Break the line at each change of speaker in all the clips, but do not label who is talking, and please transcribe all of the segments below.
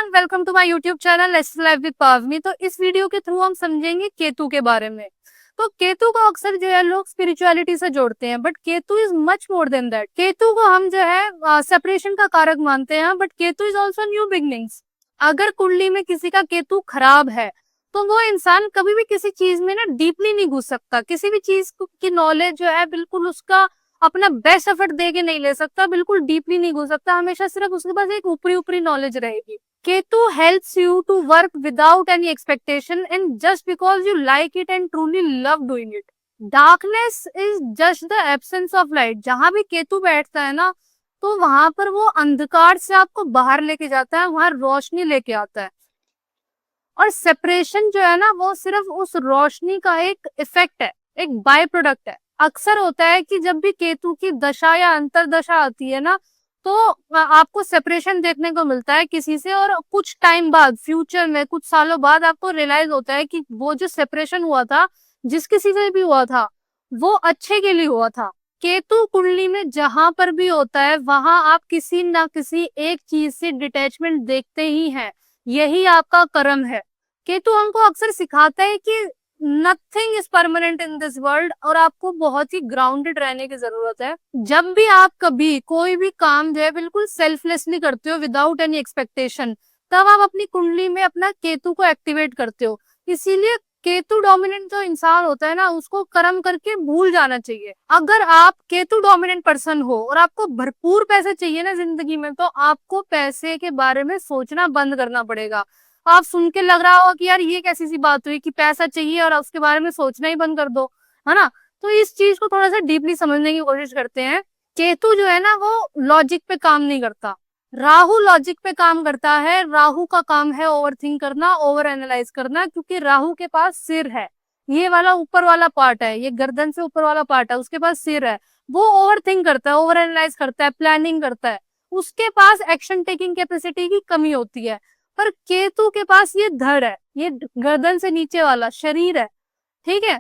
Everyone, welcome to my YouTube channel let's live with Pavani. तो इस video के through हम समझेंगे केतु के बारे में। तो केतु को अक्सर जो है लोग स्पिरिचुअलिटी से जोड़ते हैं, but Ketu is much more than that. Ketu को हम जो है सेपरेशन का कारक मानते हैं, but Ketu is also new beginnings. अगर कुंडली में किसी का केतु खराब है तो वो इंसान कभी भी किसी चीज में ना डीपली नहीं घुस सकता, किसी भी चीज की नॉलेज जो है बिल्कुल उसका अपना बेस्ट एफर्ट दे के नहीं ले सकता, बिल्कुल डीपली नहीं घुस सकता। हमेशा सिर्फ उसके पास एक ऊपरी ऊपरी नॉलेज रहेगी। Ketu helps you to work without any expectation and just because you like it and truly love doing it. Darkness is just the absence of light. जहां भी केतु बैठता है ना, तो वहां पर वो अंधकार से आपको बाहर लेके जाता है, वहां रोशनी लेके आता है। और सेपरेशन जो है ना, वो सिर्फ उस रोशनी का एक इफेक्ट है, एक बाय प्रोडक्ट है। अक्सर होता है कि जब भी केतु की दशा या अंतरदशा आती है ना, तो आपको सेपरेशन देखने को मिलता है किसी से, और कुछ टाइम बाद, फ्यूचर में कुछ सालों बाद आपको रियलाइज होता है कि वो जो सेपरेशन हुआ था, जिस किसी से भी हुआ था, वो अच्छे के लिए हुआ था। केतु कुंडली में जहां पर भी होता है, वहां आप किसी ना किसी एक चीज से डिटैचमेंट देखते ही हैं। यही आपका कर्म है। केतु हमको अक्सर सिखाता है कि nothing is permanent in this world, और आपको बहुत ही ग्राउंडेड रहने की जरूरत है। जब भी आप कभी कोई भी काम जो है बिल्कुल सेल्फलेसली करते हो, विदाउट एनी एक्सपेक्टेशन, तब आप अपनी कुंडली में अपना केतु को एक्टिवेट करते हो। इसीलिए केतु डोमिनेंट जो इंसान होता है ना, उसको कर्म करके भूल जाना चाहिए। अगर आप केतु डोमिनेंट पर्सन हो और आपको भरपूर पैसे चाहिए ना जिंदगी में, तो आपको पैसे के बारे में सोचना बंद करना पड़ेगा। आप सुन के लग रहा होगा कि यार ये कैसी सी बात हुई कि पैसा चाहिए और उसके बारे में सोचना ही बंद कर दो, है ना। तो इस चीज को थोड़ा सा डीपली समझने की कोशिश करते हैं। केतु जो है ना, वो लॉजिक पे काम नहीं करता। राहु लॉजिक पे काम करता है। राहु का काम है ओवर थिंक करना, ओवर एनालाइज करना, क्योंकि राहु के पास सिर है। ये वाला ऊपर वाला पार्ट है, ये गर्दन से ऊपर वाला पार्ट है, उसके पास सिर है। वो ओवर थिंक करता है, ओवर एनालाइज करता है, प्लानिंग करता है। उसके पास एक्शन टेकिंग कैपेसिटी की कमी होती है। पर केतु के पास ये धड़ है, ये गर्दन से नीचे वाला शरीर है, ठीक है।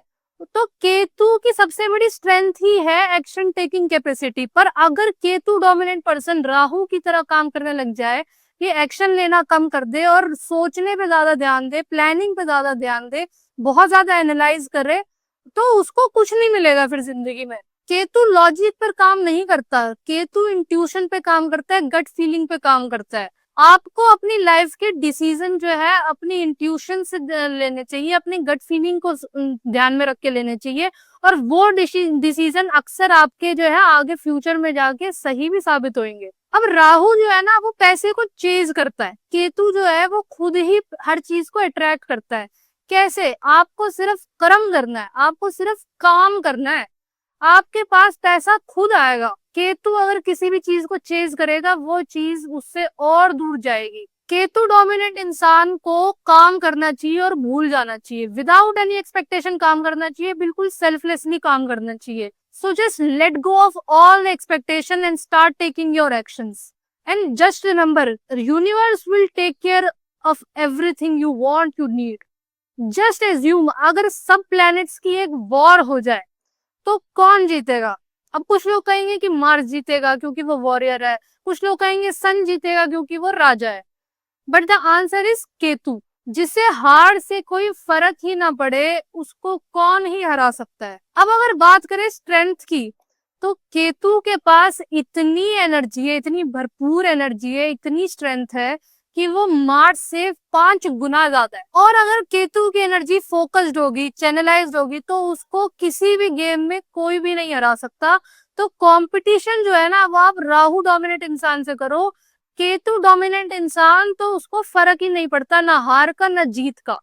तो केतु की सबसे बड़ी स्ट्रेंथ ही है एक्शन टेकिंग कैपेसिटी। पर अगर केतु डोमिनेंट पर्सन राहु की तरह काम करने लग जाए, ये एक्शन लेना कम कर दे और सोचने पे ज्यादा ध्यान दे, प्लानिंग पे ज्यादा ध्यान दे, बहुत ज्यादा एनालाइज करे, तो उसको कुछ नहीं मिलेगा फिर जिंदगी में। केतु लॉजिक पर काम नहीं करता, केतु इंट्यूशन पे काम करता है, गट फीलिंग पे काम करता है। आपको अपनी लाइफ के डिसीजन जो है अपनी इंट्यूशन से लेने चाहिए, अपनी गट फीलिंग को ध्यान में रख के लेने चाहिए। और वो डिसीजन अक्सर आपके जो है आगे फ्यूचर में जाके सही भी साबित होंगे। अब राहु जो है ना, वो पैसे को चेज करता है। केतु जो है वो खुद ही हर चीज को अट्रैक्ट करता है। कैसे? आपको सिर्फ कर्म करना है, आपको सिर्फ काम करना है, आपके पास पैसा खुद आएगा। केतु अगर किसी भी चीज को चेज करेगा, वो चीज उससे और दूर जाएगी। केतु डोमिनेंट इंसान को काम करना चाहिए और भूल जाना चाहिए, विदाउट एनी एक्सपेक्टेशन काम करना चाहिए, बिल्कुल सेल्फलेसली काम करना चाहिए। So just let go of all expectation and start taking your actions. And just remember, universe will take care of everything you want, you need. Just assume, अगर सब planets की एक वॉर हो जाए तो कौन जीतेगा? अब कुछ लोग कहेंगे कि मार्स जीतेगा क्योंकि वो वॉरियर है, कुछ लोग कहेंगे सन जीतेगा क्योंकि वो राजा है, but the answer is Ketu. जिसे हार से कोई फर्क ही ना पड़े, उसको कौन ही हरा सकता है। अब अगर बात करें स्ट्रेंथ की, तो केतु के पास इतनी एनर्जी है, इतनी भरपूर एनर्जी है, इतनी स्ट्रेंथ है कि वो मार्स से 5 गुना ज्यादा है। और अगर केतु की एनर्जी फोकस्ड होगी, चैनलाइज्ड होगी, तो उसको किसी भी गेम में कोई भी नहीं हरा सकता। तो कंपटीशन जो है ना, वो आप राहु डोमिनेंट इंसान से करो। केतु डोमिनेंट इंसान तो उसको फर्क ही नहीं पड़ता, ना हार का ना जीत का।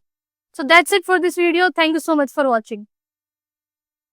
So that's it for this video. Thank you so much for watching.